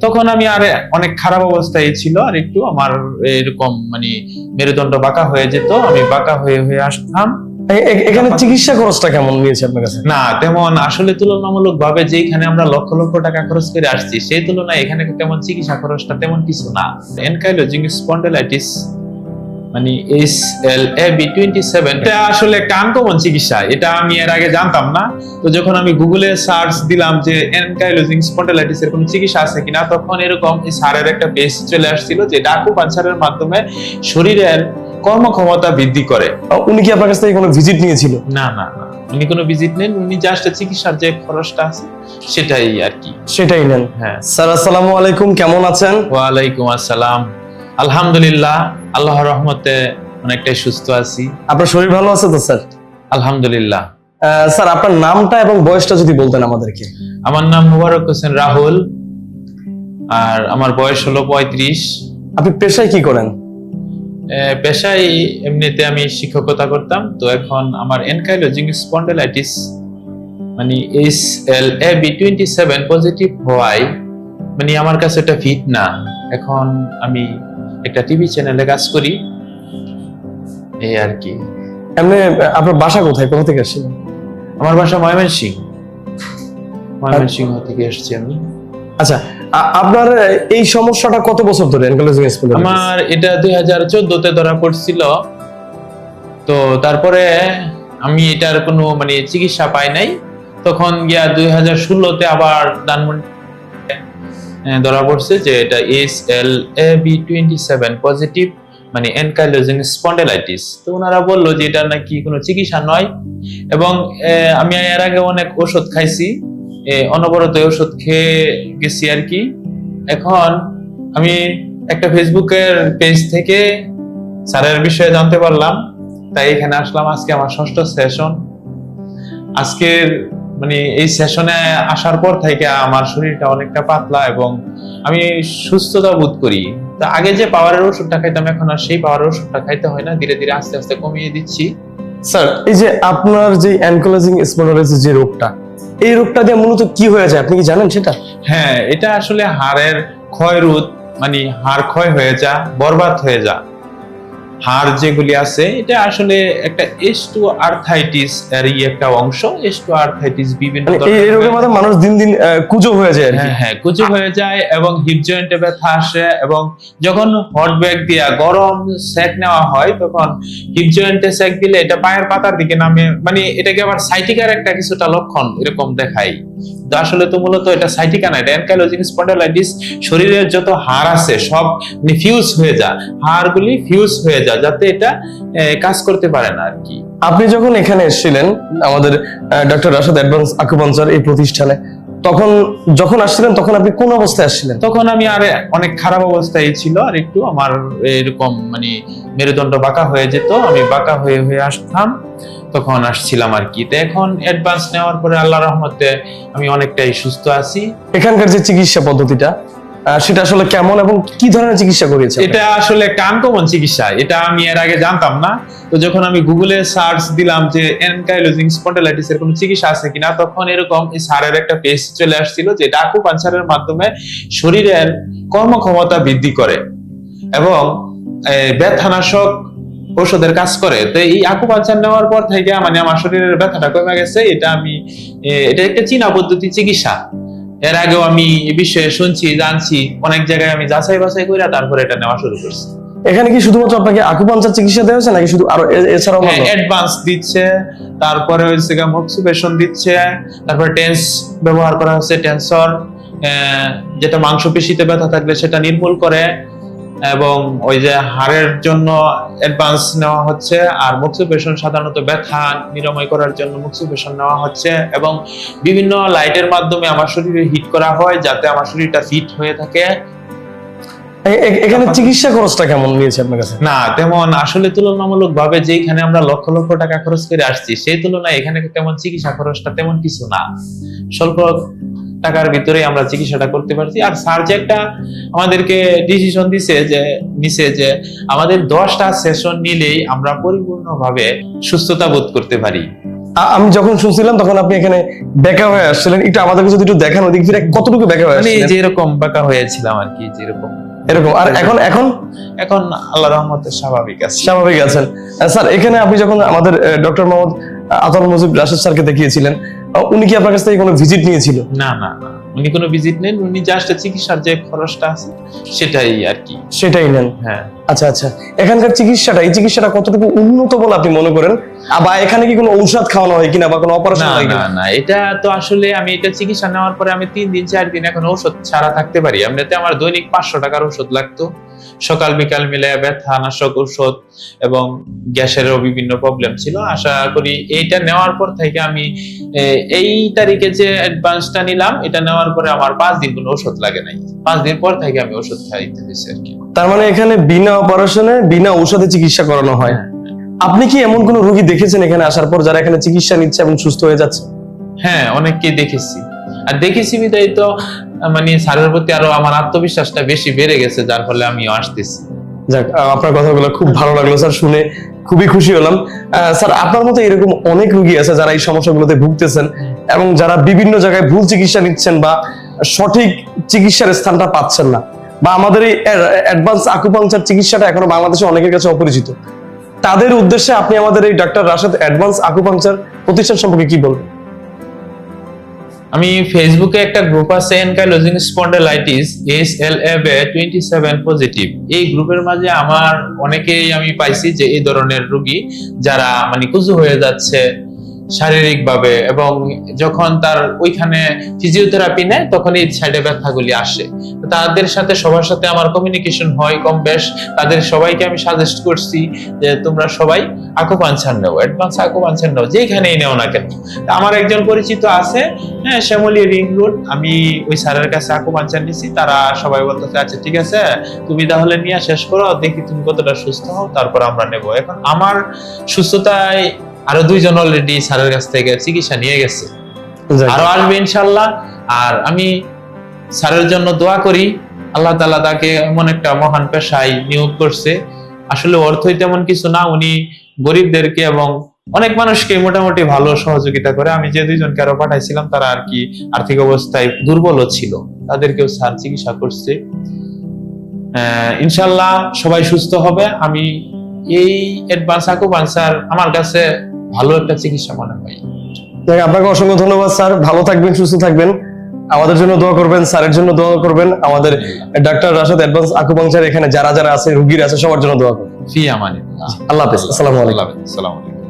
তখন আমি আর অনেক খারাপ অবস্থায় ছিল, আর একটু আমার এরকম মানে মেরুদণ্ড বাঁকা হয়ে যেত, আমি বাঁকা হয়ে হয়ে আসতাম। এখানে চিকিৎসা খরচটা কেমন নিয়েছে আপনার কাছে? না তেমন আসলে তুলনামূলক ভাবে যেখানে আমরা লক্ষ লক্ষ টাকা খরচ করে আসছি সেই তুলনায় এখানে তেমন চিকিৎসা খরচটা তেমন কিছু না। এনকাইলোজিং স্পন্ডিলাইটিস মানে SLAB27 এটা আসলে একটা আনকমন চিকিৎসা, এটা আমি এর আগে জানতাম না। তো যখন আমি গুগলে সার্চ দিলাম যে এনকাইলোজিং স্পন্ডিলাইটিস এর কোনো চিকিৎসা আছে কিনা, তখন এরকম এই স্যারের একটা পেজ চলে আসছিল যে আকুপাঞ্চারের মাধ্যমে শরীরের কর্মক্ষমতা বৃদ্ধি করে। উনি কি আপনার কাছ থেকে কোনো ভিজিট নিয়েছিল? না না না, উনি কোনো ভিজিট নেন, উনি জাস্ট চিকিৎসার যে খরচটা আছে সেটাই আর কি। সেটাই নেন। হ্যাঁ। স্যার আসসালামু আলাইকুম, কেমন আছেন? ওয়ালাইকুম আসসালাম, আলহামদুলিল্লাহ আল্লাহর রহমতে অনেকটাই সুস্থ আছি। আপনার শরীর ভালো আছে তো স্যার? আলহামদুলিল্লাহ। স্যার আপনার নামটা এবং বয়সটা যদি বলতেন আমাদেরকে। আমার নাম মোবারক হোসেন রাহুল, আর আমার বয়স হলো 35। আপনি পেশায় কি করেন? পেশায় এমনিতে আমি শিক্ষকতা করতাম, তো এখন আমার এনকাইলোজিং স্পন্ডিলাইটিস মানে SLAB27 পজিটিভ হওয়ায় মানে আমার কাছে এটা ফিট না। এখন আমি একটা টিভি চ্যানেলে কাজ করি, এই আর কি। এমনি আপনার বাসা কোথায়, কোথা থেকে আসছেন? আমার বাসা ময়মনসিংহ থেকে এসেছি আমি। আচ্ছা, আপনার এই সমস্যাটা কত বছর ধরে এনকাইলোজিং স্পন্ডিলাইটিস? আমার এটা 2014 তে ধরা পড়ছিল, তো তারপরে আমি এটার কোনো মানে চিকিৎসা পাই নাই। তখন গিয়া 2016 তে আবার ধরা পড়ছে যে এটা SLAB27 পজিটিভ মানে এনকাইলোজিং স্পন্ডিলাইটিস। তো ওনারা বললো যে এটা নাকি কোনো চিকিৎসা নয়, এবং আমি এর আগে অনেক ওষুধ খাইছি, অনবরত ওষুধ খেয়ে গেছি আর কি। এখন আমি একটা ফেসবুকের পেজ থেকে স্যারের বিষয়ে জানতে পারলাম, তাই এখানে আসলাম। আজকে আমার 6ষ্ঠ সেশন। আজকের মানে এই সেশনে আসার পর থেকে আমার শরীরটা অনেকটা পাতলা এবং আমি সুস্থতা বোধ করি। তা আগে যে পাওয়ারের ওষুধটা খাইতাম, এখন আর সেই পাওয়ারের ওষুধটা খাইতে হয় না, ধীরে ধীরে আস্তে আস্তে কমিয়ে দিচ্ছি। স্যার এই যে আপনার যে এনকাইলোজিং স্পন্ডিলাইটিস যে রোগটা, এই রোগটা দিয়ে মূলত কি হয়ে যায় আপনি কি জানেন সেটা? হ্যাঁ, এটা আসলে হাড়ের ক্ষয়রোধ মানে হাড় ক্ষয় হয়ে যা, বরবাদ হয়ে যা হাড় যেগুলি আছে, এটা আসলে একটা অস্টিওআর্থ্রাইটিস এর একটা অংশ। অস্টিওআর্থ্রাইটিস বিভিন্ন এই রোগের মধ্যে মানুষ দিন দিন কুঁজো হয়ে যায় আর কি। হ্যাঁ, কুঁজো হয়ে যায় এবং হিপ জয়েন্টে ব্যথা আসে, এবং যখন হট ব্যাগ দিয়া গরম সেক নেওয়া হয় তখন হিপ জয়েন্টে সেক দিলে এটা পায়ের পাতার দিকে নামে, মানে এটাকে আবার সাইটিকার একটা কিছুটা লক্ষণ এরকম দেখায়। তো আসলে তো মূলত এটা সাইটিকা না, এটা এনকাইলোজিং স্পন্ডিলাইটিস। শরীরের যত হাড় আছে সব ফিউজ হয়ে যায়, হাড়গুলি ফিউজ হয়ে যায়, যাতে এটা কাজ করতে পারে না আর কি। আপনি যখন এখানে এসেছিলেন আমাদের ডক্টর রাশেদ অ্যাডভান্স আকুপাঞ্চার এই প্রতিষ্ঠানে, তখন যখন আসছিলেন তখন আপনি কোন অবস্থায় আসছিলেন? তখন আমি আর অনেক খারাপ অবস্থায় ছিল, আর একটু আমার এরকম মানে মেরুদণ্ড বাঁকা হয়ে যেত, আমি বাঁকা হয়ে হয়ে আসতাম, তখন আসছিলাম আর কি। তো এখন অ্যাডভান্স নেওয়ার পরে আল্লাহর রহমতে আমি অনেকটাই সুস্থ আছি। এখানকার যে চিকিৎসা পদ্ধতিটা সেটা আসলে কেমন এবং কি ধরনের চিকিৎসা করিয়েছে? এটা আসলে একটা আনকমন চিকিৎসা, এটা আমি এর আগে জানতাম না। তো যখন আমি গুগলে সার্চ দিলাম যে এনকাইলোজিং স্পন্ডিলাইটিস এর কোনো চিকিৎসা আছে কিনা, তখন এরকম এই স্যারের একটা পেজ চলে আসছিল যে আকুপাঞ্চারের মাধ্যমে শরীরের কর্মক্ষমতা বৃদ্ধি করে এবং ব্যথানাশক ঔষধের কাজ করে। তো এই আকুপাঞ্চার নেওয়ার পর থেকে মানে আমার শরীরের ব্যথাটা কমে গেছে। এটা একটা চীনা পদ্ধতি চিকিৎসা। এর আগেও আমি এই বিষয়ে শুনছি, জানছি, অনেক জায়গায় আমি যাচাই বাছাই করে তারপরে এটা নেওয়া শুরু করছি। এখানে কি শুধুমাত্র আপনাকে আকুপাঞ্চার চিকিৎসা দেওয়া হয়েছে নাকি শুধু আরো এছাড়াও? অ্যাডভান্স দিচ্ছে, তারপরে হচ্ছে মক্সিবেশন দিচ্ছে, তারপরে টেন্স ব্যবহার করা হচ্ছে, টেন্সর যেটা মাংসপেশিতে ব্যথা থাকলে সেটা নির্মূল করে, এবং ওই যে হাড়ের জন্য অ্যাডভান্স নেওয়া হচ্ছে, আর মক্সিবেশন সাধারণত ব্যথা নিরাময় করার জন্য মক্সিবেশন নেওয়া হচ্ছে, এবং বিভিন্ন লাইটের মাধ্যমে আমার শরীরে হিট করা হয় যাতে আমার শরীরটা ফিট হয়ে থাকে। এখানে চিকিৎসা খরচটা কেমন নিয়েছে আপনার কাছে? না তেমন আসলে তুলনামূলক ভাবে যেখানে আমরা লক্ষ লক্ষ টাকা খরচ করে আসছি সেই তুলনায় এখানে তেমন চিকিৎসা খরচটা তেমন কিছু না, স্বল্প টাকার ভিতরে আমরা চিকিৎসাটা করতে পারছি। আর স্যার যে একটা আমাদেরকে ডিসিশন নিছে যে আমাদের 10টা সেশন নিলেই আমরা পরিপূর্ণভাবে সুস্থতা বোধ করতে পারি। আমি যখন শুনছিলাম তখন আপনি এখানে বেকা হয়ে আসছিলেন, একটু আমাদেরকে যদি একটু দেখান ওদিক ফিরে কতটুকু বেকা হয়ে মানে আসছিলেন যেরকম বাঁকা হয়েছিলাম আর কি, যেরকম এরকম। আর এখন এখন এখন আল্লাহ রহমতে স্বাভাবিক আছে। স্বাভাবিক আছেন। স্যার এখানে আপনি যখন আমাদের ডক্টর মোহাম্মদ আতাউল মজিদ রাশেদ স্যারকে দেখিয়েছিলেন, উনি কি আপনার কাছ থেকে কোনো ভিজিট নিয়েছিল? না না না, উনি কোনো ভিজিট নেন, উনি জাস্ট চিকিৎসার যে খরচটা আছে সেটাই আর কি। সেটাই নেন। হ্যাঁ। আচ্ছা আচ্ছা, এখানকার চিকিৎসাটা, এই চিকিৎসাটা কতটুকু উন্নত বলে আপনি মনে করেন? বা এখানে কি কোনো ঔষধ খাওয়ানো হয় কিনা বা কোনো অপারেশন না হয় না কিনা? না, এটা তো আসলে আমি এটা চিকিৎসা নেওয়ার পরে আমি 3 দিন 4 দিন এখন ঔষধ ছাড়া থাকতে পারি। এমনিতে আমার দৈনিক 500 টাকার ঔষধ লাগতো, সকাল বিকাল মিলে ব্যথা নাশক ঔষধ এবং গ্যাসেরও বিভিন্ন প্রবলেম ছিল। আশা করি এইটা নেওয়ার পর থেকে আমি এই তারিখে যে অ্যাডভান্সটা নিলাম, এটা নেওয়ার পরে আমার 5 দিন কোনো ওষুধ লাগে নাই। 5 দিন পর থেকে আমি ওষুধ খাইতে হয়েছে আর কি। তার মানে এখানে বিনা অপারেশনে বিনা ঔষধে চিকিৎসা করানো হয়। আপনি কি এমন কোন রোগী দেখেছেন এখানে আসার পর যারা এখানে চিকিৎসা নিচ্ছে এবং সুস্থ হয়ে যাচ্ছে? হ্যাঁ, অনেককেই দেখেছি। আর দেখেছি বিধায় তো মানে স্যারের প্রতি আরো আমার আত্মবিশ্বাসটা বেশি বেড়ে গেছে, যার ফলে আমিও আসতেছি। যাক, আপনার কথাগুলো খুব ভালো লাগলো স্যার, শুনে খুবই খুশি হলাম। স্যার আপনার মতো এরকম অনেক রোগী আছে যারা এই সমস্যাগুলোতে ভুগতেছেন এবং যারা বিভিন্ন জায়গায় ভুল চিকিৎসা নিচ্ছেন বা সঠিক চিকিৎসার স্থানটা পাচ্ছেন না, বা আমাদের এই অ্যাডভান্স আকুপাংচার চিকিৎসাটা এখনো বাংলাদেশে অনেকের কাছে অপরিচিত। তাদের উদ্দেশ্যে আপনি আমাদের এই ডাক্তার রাশেদ অ্যাডভান্স আকুপাংচার প্রতিষ্ঠান সম্পর্কে কি বলবেন? আমি ফেসবুকে একটা গ্রুপ আছে এনকাইলোজিং স্পন্ডাইলাইটিস SLA 27 পজিটিভ, এই গ্রুপের মাঝে আমার অনেকেই আমি পাইছি যে এই ধরনের রোগী যারা মানে কুজু হয়ে যাচ্ছে শারীরিক ভাবে, এবং যখন তার ওইখানে ফিজিওথেরাপি নেয় তখন এই সাইডে ব্যথাগুলি আসে। তাদের সাথে সবার সাথে আমার কমিউনিকেশন হয় কম বেশ, তাদের সবাইকে আমি সাজেস্ট করছি যে তোমরা সবাই আকুপাঞ্চার নাও, অ্যাডভান্স আকুপাঞ্চার নাও, যেখানেই নেও না কেন। আমার একজন পরিচিত আছে, হ্যাঁ, শ্যামলী রিং রোড, আমি ওই স্যারের কাছে আকুপাঞ্চার নিছি। তারা সবাই বলতেছে আচ্ছা ঠিক আছে, তুমি তাহলে নিয়ে শেষ করো, দেখি তুমি কতটা সুস্থ হও, তারপর আমরা নেব। এখন আমার সুস্থতায় আরো 2 জন অলরেডি স্যারের কাছ থেকে চিকিৎসা নিয়ে গেছে, আরো আসবে ইনশাআল্লাহ। আর আমি স্যারের জন্য দোয়া করি, আল্লাহ তাআলা তাকে এমন একটা মহান পেশায় নিয়োগ করছে। আসলে অর্থই তেমন কিছু না, উনি গরিবদেরকে এবং অনেক মানুষকে মোটামুটি ভালো সহযোগিতা করে। আমি যে 2 জনকে আরো পাঠাইছিলাম তারা আর কি আর্থিক অবস্থায় দুর্বলও ছিল, তাদেরকেও স্যার চিকিৎসা করছে। ইনশাআল্লাহ সবাই সুস্থ হবে। আমি এই অ্যাডভান্স আকুপাঞ্চার আমার কাছে ভালো একটা চিকিৎসা মনে হয়। আপনাকে অসংখ্য ধন্যবাদ স্যার, ভালো থাকবেন, সুস্থ থাকবেন, আমাদের জন্য দোয়া করবেন, স্যারের জন্য দোয়া করবেন, আমাদের ডাক্তার রাশেদ অ্যাডভান্স আকুপাংচার এখানে যারা যারা আছে রোগীরা আছে সবার জন্য দোয়া করবেন। ফি আমানিল্লাহ। আল্লাহ হাফেজ। আসসালামু আলাইকুম। আসসালামু আলাইকুম।